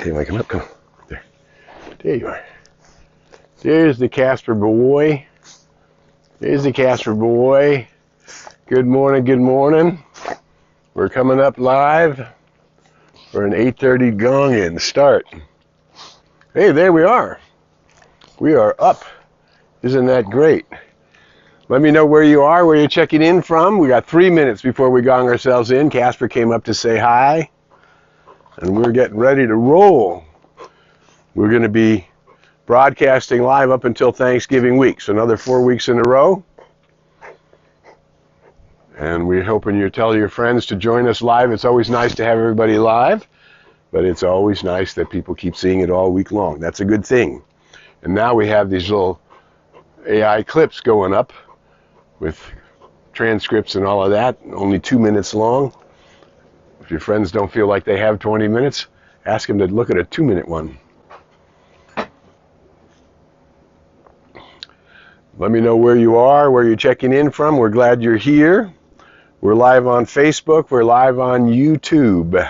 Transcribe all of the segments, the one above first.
Okay, when I come up, come on. There. There you are. There's the Casper boy. There's the Casper boy. Good morning, good morning. We're coming up live for an 8:30 gong-in start. Hey, there we are. We are up. Isn't that great? Let me know where you are, where you're checking in from. We got 3 minutes before we gong ourselves in. Casper came up to say hi, and we're getting ready to roll. We're going to be broadcasting live up until Thanksgiving week, so another 4 weeks in a row. And we're hoping you tell your friends to join us live. It's always nice to have everybody live, but it's always nice that people keep seeing it all week long. That's a good thing. And now we have these little AI clips going up with transcripts and all of that, only 2 minutes long. If your friends don't feel like they have 20 minutes, ask them to look at a 2-minute one. Let me know where you are, where you're checking in from. We're glad you're here. We're live on Facebook. We're live on YouTube.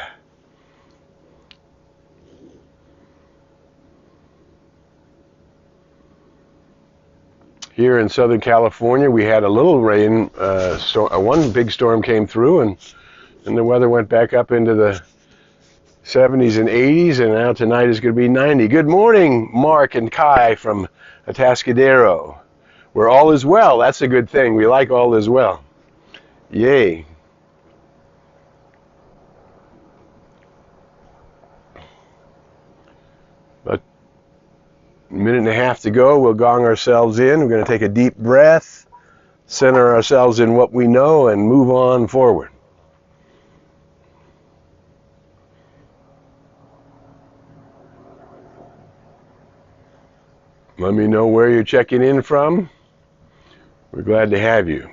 Here in Southern California, we had a little rain. One big storm came through, and the weather went back up into the 70s and 80s, and now tonight is going to be 90. Good morning, Mark and Kai from Atascadero. Where all is well. That's a good thing. We like all is well. Yay. But a minute and a half to go. We'll gong ourselves in. We're going to take a deep breath, center ourselves in what we know, and move on forward. Let me know where you're checking in from. We're glad to have you.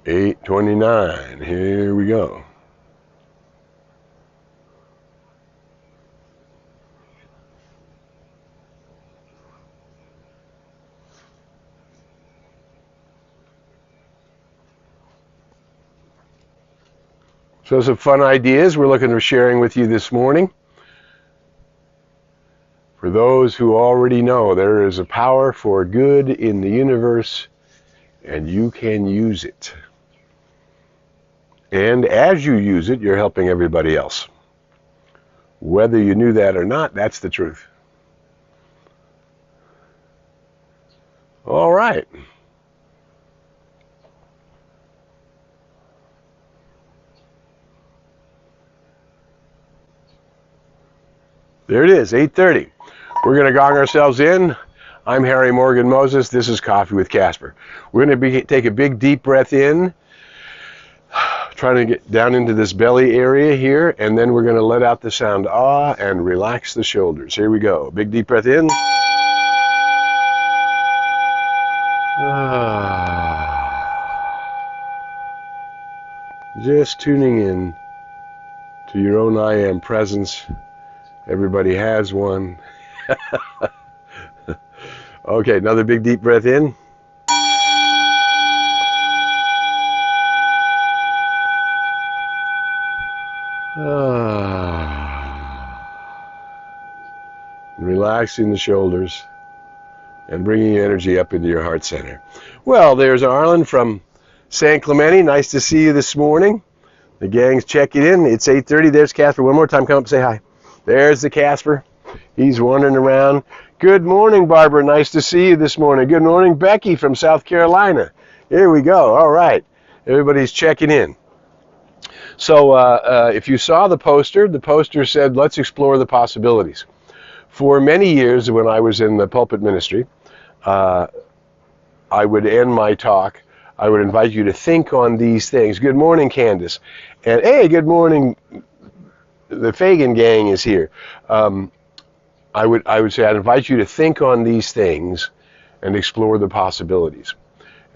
$8:29. Here we go. So some fun ideas we're looking for sharing with you this morning. For those who already know, there is a power for good in the universe, and you can use it. And as you use it, you're helping everybody else. Whether you knew that or not, that's the truth. All right. There it is, 8:30. We're going to gong ourselves in. I'm Harry Morgan Moses. This is Coffee with Casper. We're going to take a big deep breath in, trying to get down into this belly area here, and then we're going to let out the sound ah and relax the shoulders. Here we go. Big deep breath in. Just tuning in to your own I am presence. Everybody has one. Okay, another big deep breath in. Relaxing the shoulders and bringing energy up into your heart center. Well, there's Arlen from San Clemente. Nice to see you this morning. The gang's checking in. It's 8:30. There's Casper. One more time, come up and say hi. There's the Casper. He's wandering around. Good morning, Barbara. Nice to see you this morning. Good morning, Becky from South Carolina. Here we go. All right. Everybody's checking in. So if you saw the poster said, let's explore the possibilities. For many years when I was in the pulpit ministry, I would end my talk. I would invite you to think on these things. Good morning, Candace. And hey, good morning. The Fagan gang is here. I would say I'd invite you to think on these things and explore the possibilities.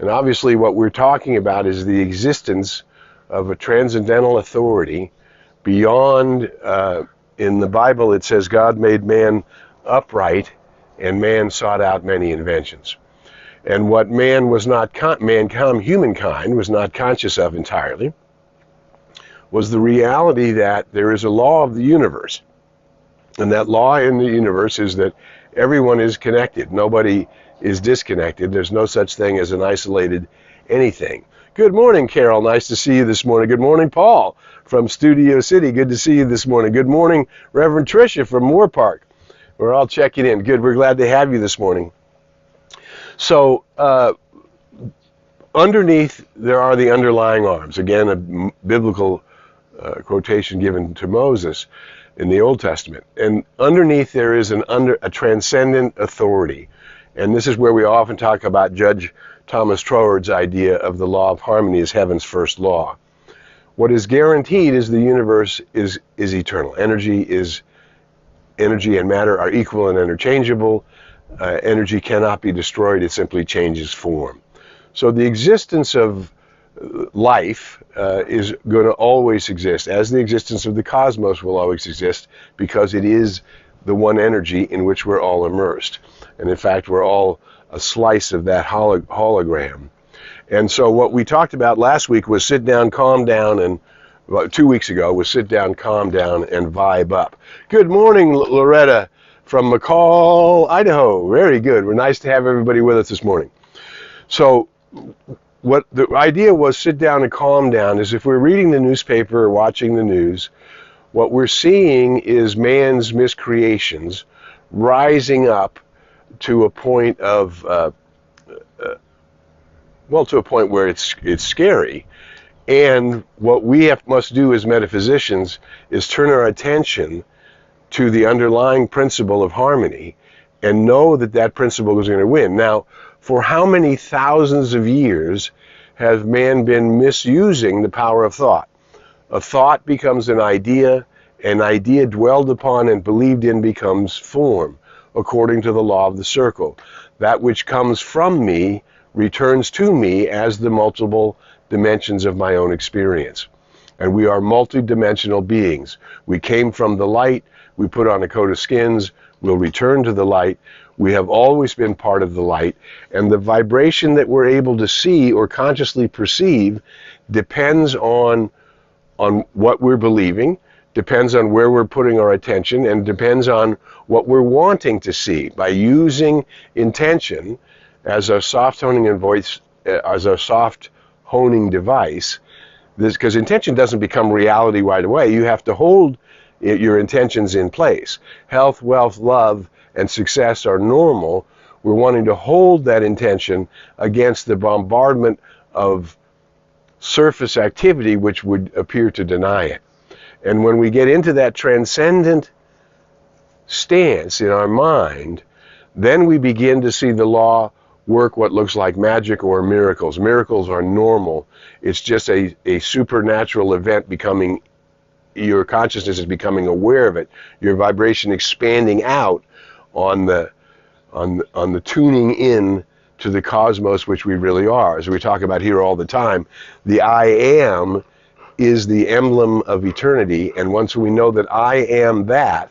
And obviously what we're talking about is the existence of a transcendental authority beyond, in the Bible it says God made man upright and man sought out many inventions. And what man was not, humankind was not conscious of entirely, was the reality that there is a law of the universe. And that law in the universe is that everyone is connected. Nobody is disconnected. There's no such thing as an isolated anything. Good morning, Carol. Nice to see you this morning. Good morning, Paul from Studio City. Good to see you this morning. Good morning, Reverend Tricia from Moore Park. We're all checking in. Good. We're glad to have you this morning. So underneath, there are the underlying arms. Again, a biblical quotation given to Moses in the Old Testament. And underneath, there is a transcendent authority. And this is where we often talk about Judge Thomas Troward's idea of the law of harmony as heaven's first law. What is guaranteed is the universe is eternal. Energy and matter are equal and interchangeable. Energy cannot be destroyed. It simply changes form. So the existence of life is going to always exist, as the existence of the cosmos will always exist, because it is the one energy in which we're all immersed. And in fact, we're all a slice of that hologram. And so what we talked about last week was sit down, calm down, and 2 weeks ago was sit down, calm down, and vibe up. Good morning, Loretta from McCall, Idaho. Very good. We're nice to have everybody with us this morning. So what the idea was, sit down and calm down, is if we're reading the newspaper or watching the news, what we're seeing is man's miscreations rising up to a point of, to a point where it's scary. And what we must do as metaphysicians is turn our attention to the underlying principle of harmony and know that that principle is going to win. Now, for how many thousands of years has man been misusing the power of thought? A thought becomes an idea dwelled upon and believed in becomes form, according to the law of the circle. That which comes from me returns to me as the multiple dimensions of my own experience. And we are multidimensional beings. We came from the light, we put on a coat of skins, we'll return to the light. We have always been part of the light, and the vibration that we're able to see or consciously perceive depends on what we're believing, depends on where we're putting our attention, and depends on what we're wanting to see. By using intention as our soft honing device, because intention doesn't become reality right away. You have to hold your intentions in place. Health, wealth, love, and success are normal. We're wanting to hold that intention against the bombardment of surface activity which would appear to deny it. And when we get into that transcendent stance in our mind, then we begin to see the law work what looks like magic or miracles. Miracles are normal. It's just a supernatural event becoming, your consciousness is becoming aware of it, your vibration expanding out on the tuning in to the cosmos which we really are. As we talk about here all the time, the I am is the emblem of eternity, and once we know that I am that,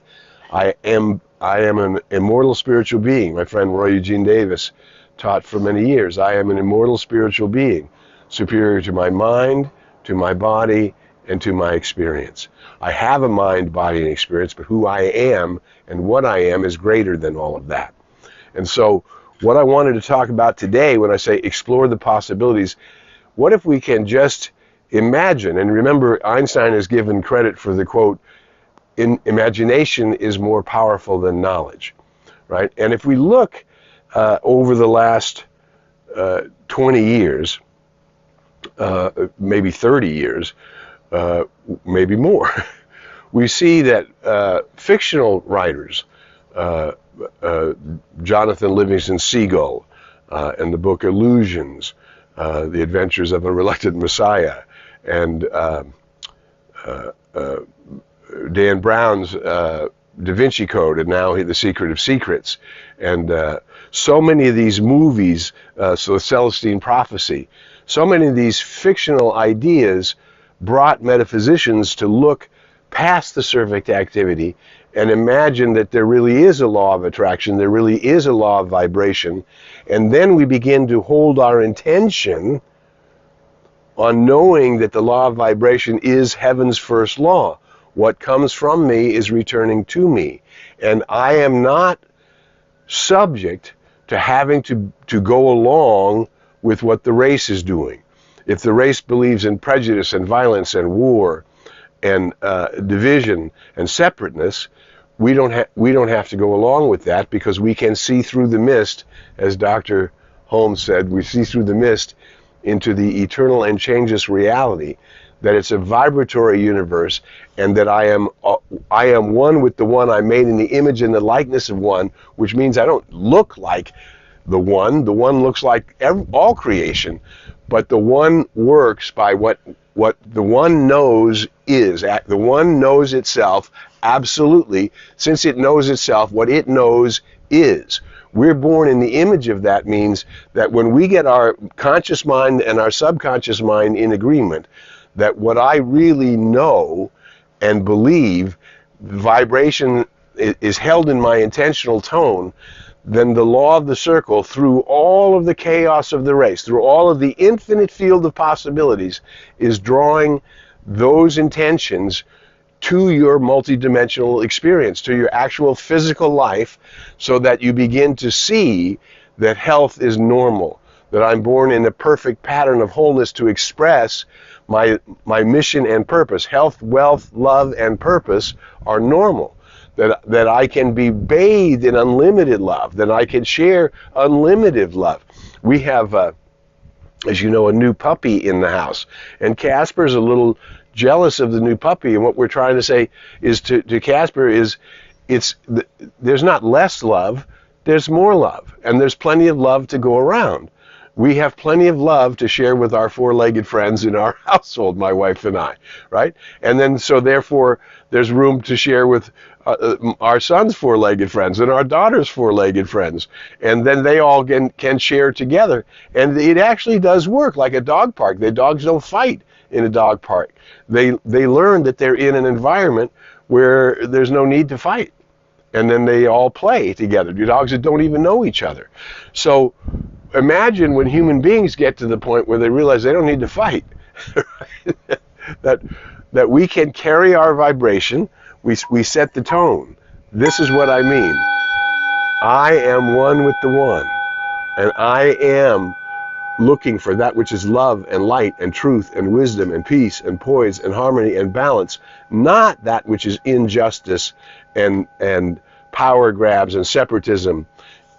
I am an immortal spiritual being. My friend Roy Eugene Davis taught for many years, I am an immortal spiritual being, superior to my mind, to my body, and to my experience. I have a mind, body, and experience, but who I am and what I am is greater than all of that. And so what I wanted to talk about today when I say explore the possibilities, what if we can just imagine, and remember Einstein is given credit for the quote, imagination is more powerful than knowledge, right? And if we look over the last 20 years, maybe 30 years, maybe more, we see that fictional writers, Jonathan Livingston Seagull and the book Illusions, The Adventures of a Reluctant Messiah, and Dan Brown's Da Vinci Code, and now The Secret of Secrets, and so many of these movies, so Celestine Prophecy, so many of these fictional ideas brought metaphysicians to look past the perfect activity and imagine that there really is a law of attraction, there really is a law of vibration, and then we begin to hold our intention on knowing that the law of vibration is heaven's first law. What comes from me is returning to me. And I am not subject to having to go along with what the race is doing. If the race believes in prejudice and violence and war and division and separateness, we don't have to go along with that, because we can see through the mist, as Dr. Holmes said, we see through the mist into the eternal and changeless reality, that it's a vibratory universe, and that I am one with the one. I'm made in the image and the likeness of one, which means I don't look like the one. The one looks like all creation, but the one works by what the one knows is. The one knows itself absolutely, since it knows itself, what it knows is. We're born in the image of that, means that when we get our conscious mind and our subconscious mind in agreement, that what I really know and believe, vibration is held in my intentional tone, then the law of the circle, through all of the chaos of the race, through all of the infinite field of possibilities, is drawing those intentions to your multidimensional experience, to your actual physical life, so that you begin to see that health is normal, that I'm born in a perfect pattern of wholeness to express my mission and purpose. Health, wealth, love, and purpose are normal. That I can be bathed in unlimited love, that I can share unlimited love. We have, as you know, a new puppy in the house, and Casper's a little jealous of the new puppy, and what we're trying to say is to Casper is, there's not less love, there's more love, and there's plenty of love to go around. We have plenty of love to share with our four-legged friends in our household, my wife and I, right? And then, so therefore, there's room to share with our son's four-legged friends and our daughter's four-legged friends, and then they all can share together. And it actually does work like a dog park. The dogs don't fight in a dog park. They learn that they're in an environment where there's no need to fight, and then they all play together. The dogs that don't even know each other. So imagine when human beings get to the point where they realize they don't need to fight, that we can carry our vibration. We set the tone. This is what I mean. I am one with the one, and I am looking for that which is love and light and truth and wisdom and peace and poise and harmony and balance, not that which is injustice and power grabs and separatism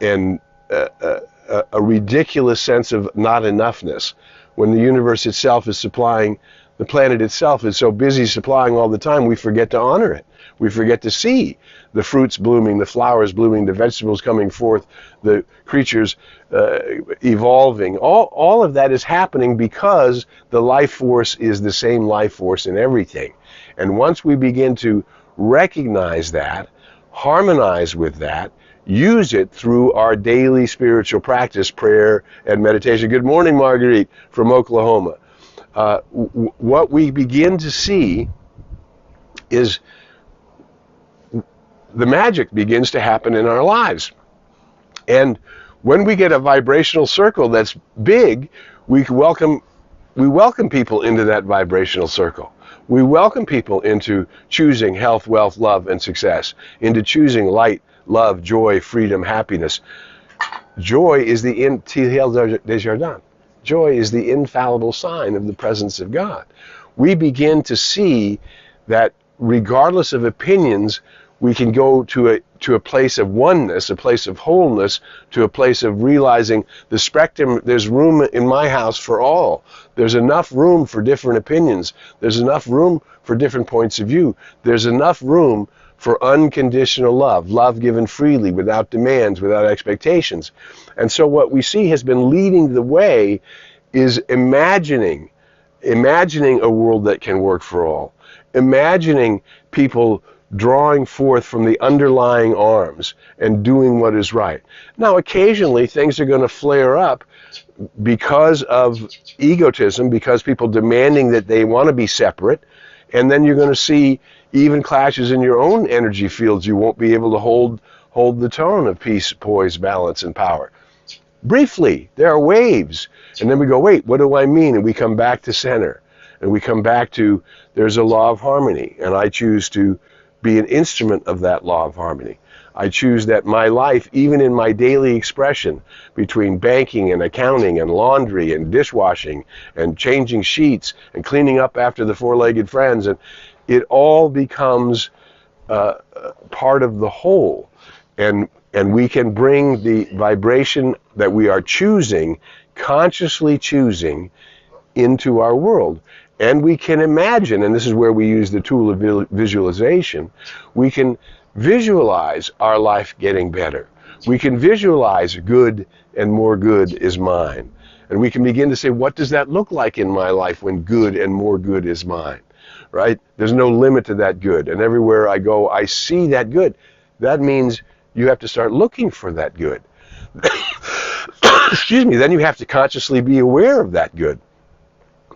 and a ridiculous sense of not enoughness, when the universe itself is supplying, the planet itself is so busy supplying all the time, we forget to honor it. We forget to see the fruits blooming, the flowers blooming, the vegetables coming forth, the creatures evolving. All of that is happening because the life force is the same life force in everything. And once we begin to recognize that, harmonize with that, use it through our daily spiritual practice, prayer and meditation. Good morning, Marguerite from Oklahoma. What we begin to see is the magic begins to happen in our lives. And when we get a vibrational circle that's big, we welcome people into that vibrational circle. We welcome people into choosing health, wealth, love, and success, into choosing light, love, joy, freedom, happiness. Joy is the Joy is the infallible sign of the presence of God. We begin to see that regardless of opinions, we can go to a place of oneness, a place of wholeness, to a place of realizing the spectrum. There's room in my house for all. There's enough room for different opinions. There's enough room for different points of view. There's enough room for unconditional love, love given freely, without demands, without expectations. And so what we see has been leading the way is imagining a world that can work for all, imagining people drawing forth from the underlying arms and doing what is right. Now, occasionally things are going to flare up because of egotism, because people demanding that they want to be separate, And then you're going to see even clashes in your own energy fields. You won't be able to hold the tone of peace, poise, balance, and power. Briefly, there are waves. And then we go, wait, what do I mean? And we come back to center. And we come back to, there's a law of harmony. And I choose to be an instrument of that law of harmony. I choose that my life, even in my daily expression, between banking and accounting and laundry and dishwashing and changing sheets and cleaning up after the four-legged friends, and it all becomes part of the whole. And we can bring the vibration that we are choosing, consciously choosing, into our world. And we can imagine, and this is where we use the tool of visualization, we can visualize our life getting better. We can visualize good and more good is mine. And we can begin to say, what does that look like in my life when good and more good is mine? Right? There's no limit to that good. And everywhere I go, I see that good. That means you have to start looking for that good. Excuse me. Then you have to consciously be aware of that good.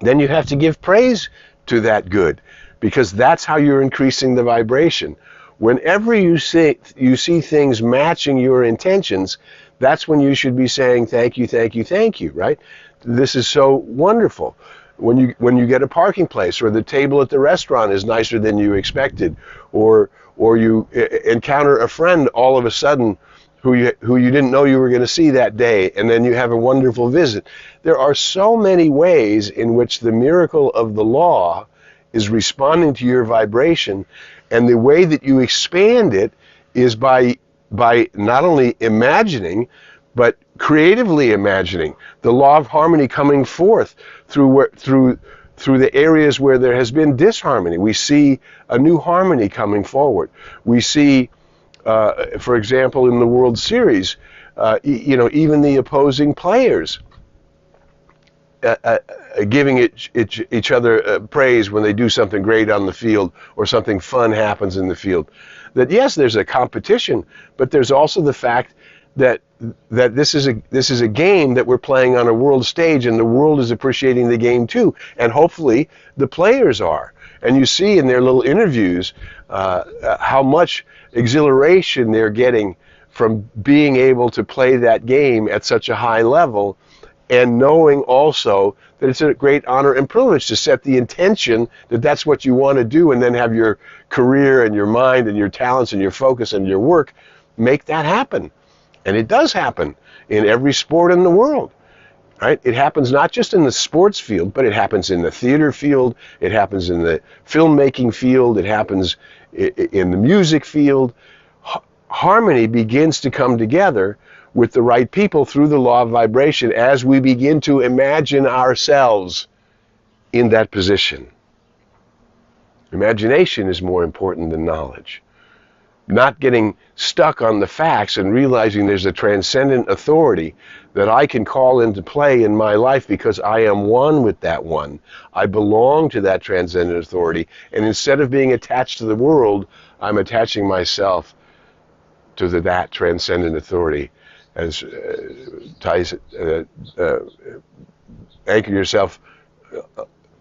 Then you have to give praise to that good, because that's how you're increasing the vibration. Whenever you see things matching your intentions, that's when you should be saying thank you, thank you, thank you, right? This is so wonderful. When you get a parking place, or the table at the restaurant is nicer than you expected, or you encounter a friend all of a sudden who you didn't know you were going to see that day, and then you have a wonderful visit. There are so many ways in which the miracle of the law is responding to your vibration, and the way that you expand it is by not only imagining, but creatively imagining the law of harmony coming forth through the areas where there has been disharmony. We see a new harmony coming forward. We see, for example, in the World Series, even the opposing players giving each other praise when they do something great on the field or something fun happens in the field. That yes, there's a competition, but there's also the fact that this is a game that we're playing on a world stage, and the world is appreciating the game too, and hopefully the players are. And you see in their little interviews how much exhilaration they're getting from being able to play that game at such a high level, and knowing also that it's a great honor and privilege to set the intention that that's what you want to do, and then have your career and your mind and your talents and your focus and your work make that happen. And it does happen in every sport in the world, right? It happens not just in the sports field, but it happens in the theater field, it happens in the filmmaking field, it happens in the music field. Harmony begins to come together with the right people through the law of vibration as we begin to imagine ourselves in that position. Imagination is more important than knowledge. Not getting stuck on the facts and realizing there's a transcendent authority that I can call into play in my life because I am one with that one. I belong to that transcendent authority, and instead of being attached to the world, I'm attaching myself to that transcendent authority. As anchor yourself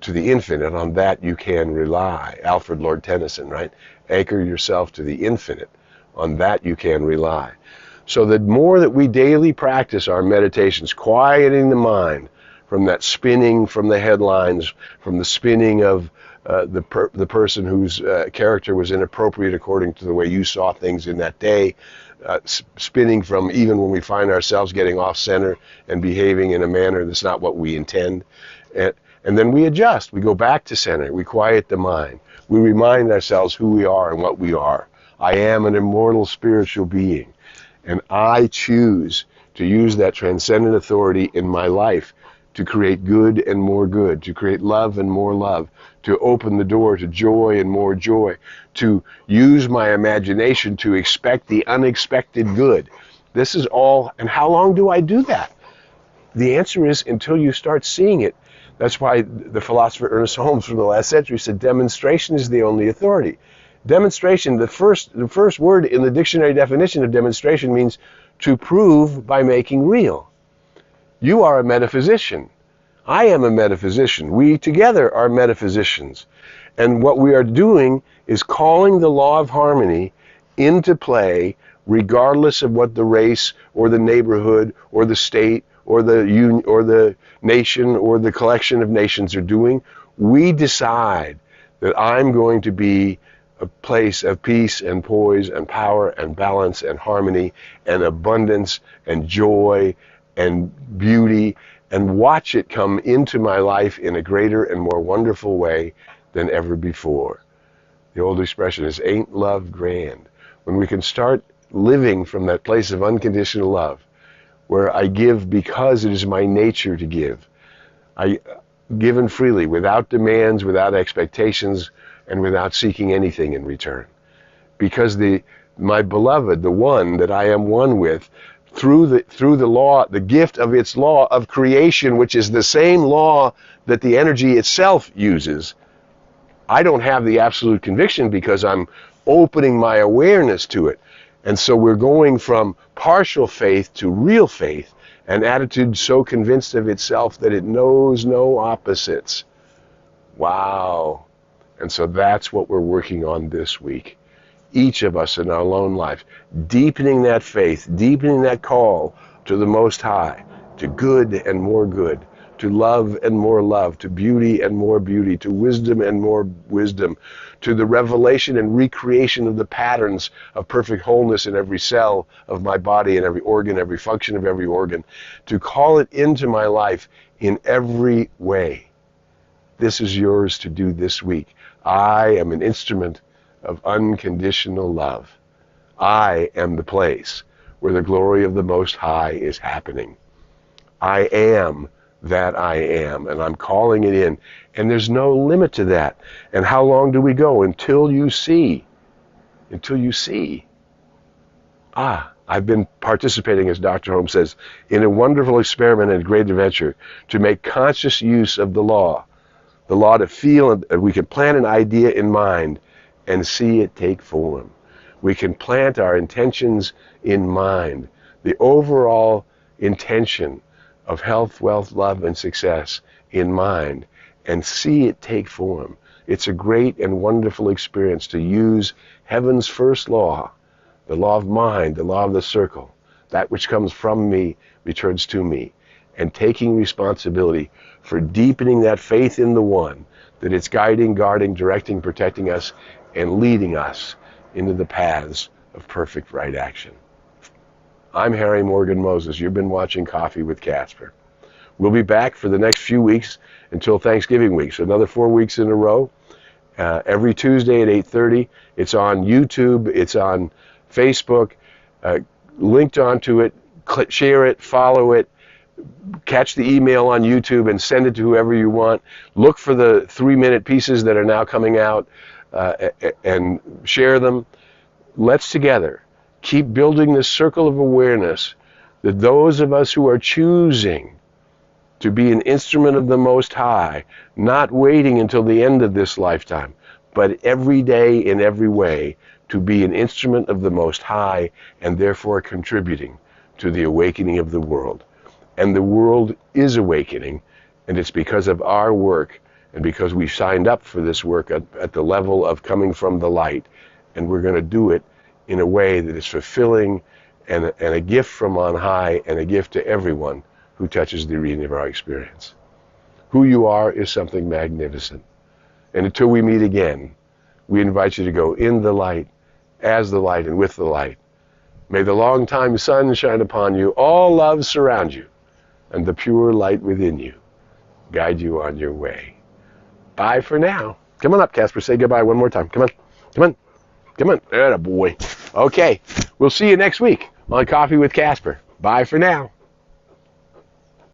to the infinite, on that you can rely. Alfred Lord Tennyson, right? Anchor yourself to the infinite, on that you can rely. So the more that we daily practice our meditations, quieting the mind from that spinning from the headlines, from the spinning of the person whose character was inappropriate according to the way you saw things in that day, spinning from even when we find ourselves getting off center and behaving in a manner that's not what we intend. And then we adjust. We go back to center. We quiet the mind. We remind ourselves who we are and what we are. I am an immortal spiritual being, and I choose to use that transcendent authority in my life to create good and more good, to create love and more love, to open the door to joy and more joy, to use my imagination to expect the unexpected good. This is all, and how long do I do that? The answer is until you start seeing it. That's why the philosopher Ernest Holmes from the last century said demonstration is the only authority. Demonstration, the first word in the dictionary definition of demonstration means to prove by making real. You are a metaphysician. I am a metaphysician. We together are metaphysicians. And what we are doing is calling the law of harmony into play, regardless of what the race or the neighborhood or the state or the union or the nation or the collection of nations are doing. We decide that I'm going to be a place of peace and poise and power and balance and harmony and abundance and joy and beauty, and watch it come into my life in a greater and more wonderful way than ever before. The old expression is, ain't love grand? When we can start living from that place of unconditional love, where I give because it is my nature to give. I given freely, without demands, without expectations, and without seeking anything in return. Because my beloved, the one that I am one with, through the law, the gift of its law of creation, which is the same law that the energy itself uses, I don't have the absolute conviction because I'm opening my awareness to it. And so we're going from partial faith to real faith, an attitude so convinced of itself that it knows no opposites. Wow. And so that's what we're working on this week. Each of us in our own life, deepening that faith, deepening that call to the Most High, to good and more good, to love and more love, to beauty and more beauty, to wisdom and more wisdom, to the revelation and recreation of the patterns of perfect wholeness in every cell of my body and every organ, every function of every organ, to call it into my life in every way. This is yours to do this week. I am an instrument of unconditional love. I am the place where the glory of the Most High is happening. I am that I am, and I'm calling it in. And there's no limit to that. And how long do we go? Until you see. Until you see. I've been participating, as Dr. Holmes says, in a wonderful experiment and great adventure to make conscious use of the law. The law to feel, and we can plant an idea in mind and see it take form. We can plant our intentions in mind, the overall intention of health, wealth, love, and success in mind, and see it take form. It's a great and wonderful experience to use heaven's first law, the law of mind, the law of the circle. That which comes from me returns to me, and taking responsibility for deepening that faith in the one, that it's guiding, guarding, directing, protecting us, and leading us into the paths of perfect right action. I'm Harry Morgan Moses. You've been watching Coffee with Casper. We'll be back for the next few weeks until Thanksgiving week, so another 4 weeks in a row. Every Tuesday at 8:30. It's on YouTube. It's on Facebook. Linked onto it. Share it. Follow it. Catch the email on YouTube and send it to whoever you want. Look for the 3-minute pieces that are now coming out and share them. Let's together keep building this circle of awareness that those of us who are choosing to be an instrument of the Most High, not waiting until the end of this lifetime, but every day in every way to be an instrument of the Most High and therefore contributing to the awakening of the world. And the world is awakening, and it's because of our work and because we signed up for this work at the level of coming from the light, and we're going to do it in a way that is fulfilling and a gift from on high and a gift to everyone who touches the arena of our experience. Who you are is something magnificent. And until we meet again, we invite you to go in the light, as the light, and with the light. May the long-time sun shine upon you, all love surround you, and the pure light within you guide you on your way. Bye for now. Come on up, Casper. Say goodbye one more time. Come on. Come on. Come on. Atta boy. Okay. We'll see you next week on Coffee with Casper. Bye for now.